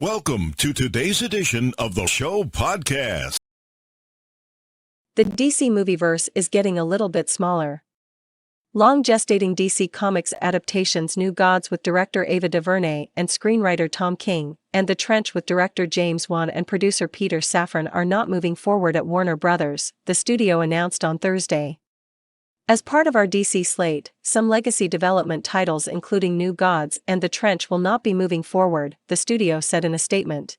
Welcome to today's edition of the show podcast. The DC movieverse is getting a little bit smaller. Long gestating DC Comics adaptations New Gods with director Ava DuVernay and screenwriter Tom King, and The Trench with director James Wan and producer Peter Safran are not moving forward at Warner Bros., the studio announced on Thursday. As part of our DC slate, some legacy development titles including New Gods and The Trench will not be moving forward, the studio said in a statement.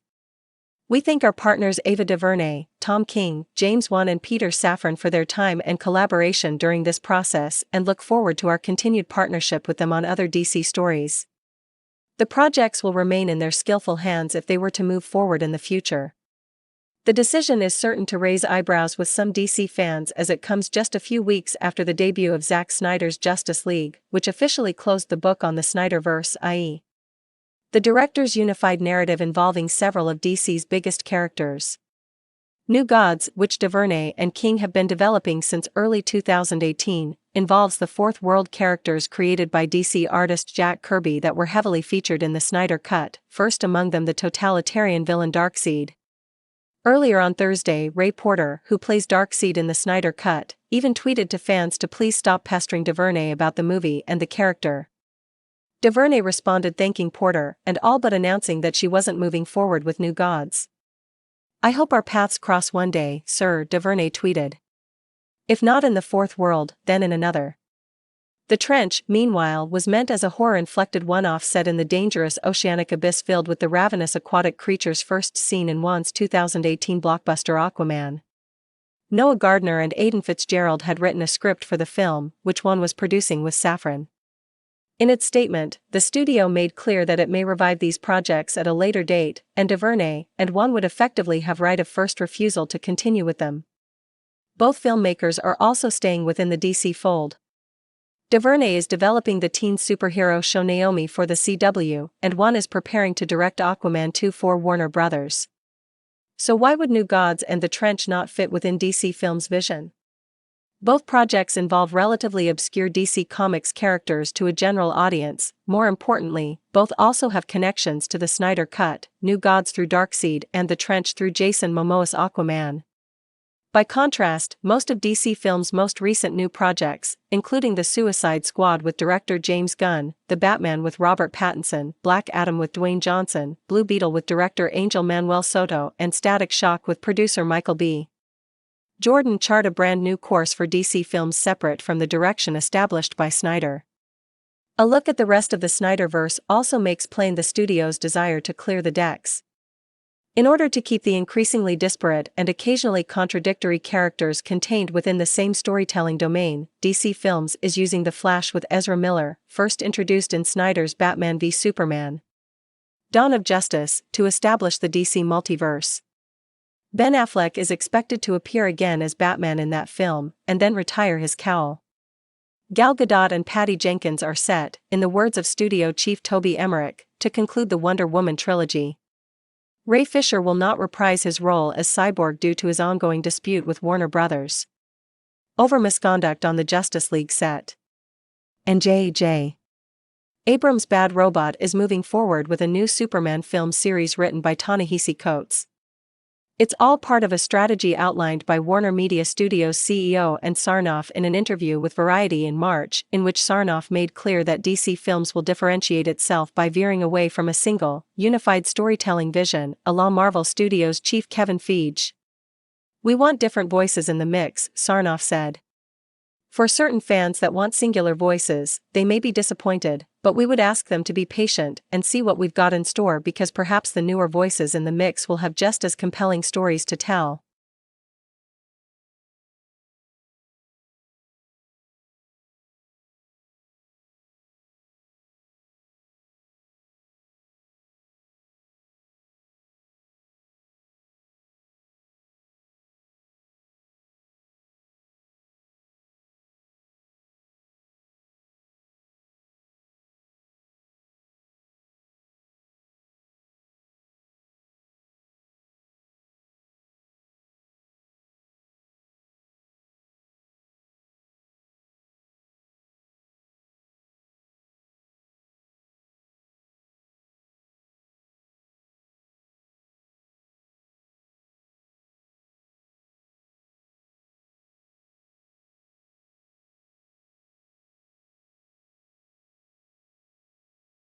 We thank our partners Ava DuVernay, Tom King, James Wan and Peter Safran for their time and collaboration during this process and look forward to our continued partnership with them on other DC stories. The projects will remain in their skillful hands if they were to move forward in the future. The decision is certain to raise eyebrows with some DC fans as it comes just a few weeks after the debut of Zack Snyder's Justice League, which officially closed the book on the Snyderverse, i.e. the director's unified narrative involving several of DC's biggest characters. New Gods, which DuVernay and King have been developing since early 2018, involves the Fourth World characters created by DC artist Jack Kirby that were heavily featured in the Snyder Cut, first among them the totalitarian villain Darkseid. Earlier on Thursday, Ray Porter, who plays Darkseid in the Snyder Cut, even tweeted to fans to please stop pestering DuVernay about the movie and the character. DuVernay responded thanking Porter and all but announcing that she wasn't moving forward with New Gods. "I hope our paths cross one day, sir," DuVernay tweeted. "If not in the Fourth World, then in another." The Trench, meanwhile, was meant as a horror-inflected one-off set in the dangerous oceanic abyss filled with the ravenous aquatic creatures first seen in Wan's 2018 blockbuster Aquaman. Noah Gardner and Aidan Fitzgerald had written a script for the film, which Wan was producing with Safran. In its statement, the studio made clear that it may revive these projects at a later date, and DuVernay and Wan would effectively have right of first refusal to continue with them. Both filmmakers are also staying within the DC fold. DuVernay is developing the teen superhero show Naomi for the CW, and Wan is preparing to direct Aquaman 2 for Warner Bros. So why would New Gods and The Trench not fit within DC Films' vision? Both projects involve relatively obscure DC Comics characters to a general audience. More importantly, both also have connections to the Snyder Cut, New Gods through Darkseid and The Trench through Jason Momoa's Aquaman. By contrast, most of DC Films' most recent new projects, including The Suicide Squad with director James Gunn, The Batman with Robert Pattinson, Black Adam with Dwayne Johnson, Blue Beetle with director Angel Manuel Soto and Static Shock with producer Michael B. Jordan, chart a brand new course for DC Films separate from the direction established by Snyder. A look at the rest of the Snyderverse also makes plain the studio's desire to clear the decks. In order to keep the increasingly disparate and occasionally contradictory characters contained within the same storytelling domain, DC Films is using The Flash with Ezra Miller, first introduced in Snyder's Batman v Superman: Dawn of Justice, to establish the DC multiverse. Ben Affleck is expected to appear again as Batman in that film, and then retire his cowl. Gal Gadot and Patty Jenkins are set, in the words of studio chief Toby Emmerich, to conclude the Wonder Woman trilogy. Ray Fisher will not reprise his role as Cyborg due to his ongoing dispute with Warner Bros. over misconduct on the Justice League set. And J.J. Abrams' Bad Robot is moving forward with a new Superman film series written by Ta-Nehisi Coates. It's all part of a strategy outlined by Warner Media Studios CEO and Sarnoff in an interview with Variety in March, in which Sarnoff made clear that DC Films will differentiate itself by veering away from a single, unified storytelling vision, along Marvel Studios chief Kevin Feige. "We want different voices in the mix," Sarnoff said. "For certain fans that want singular voices, they may be disappointed, but we would ask them to be patient and see what we've got in store because perhaps the newer voices in the mix will have just as compelling stories to tell."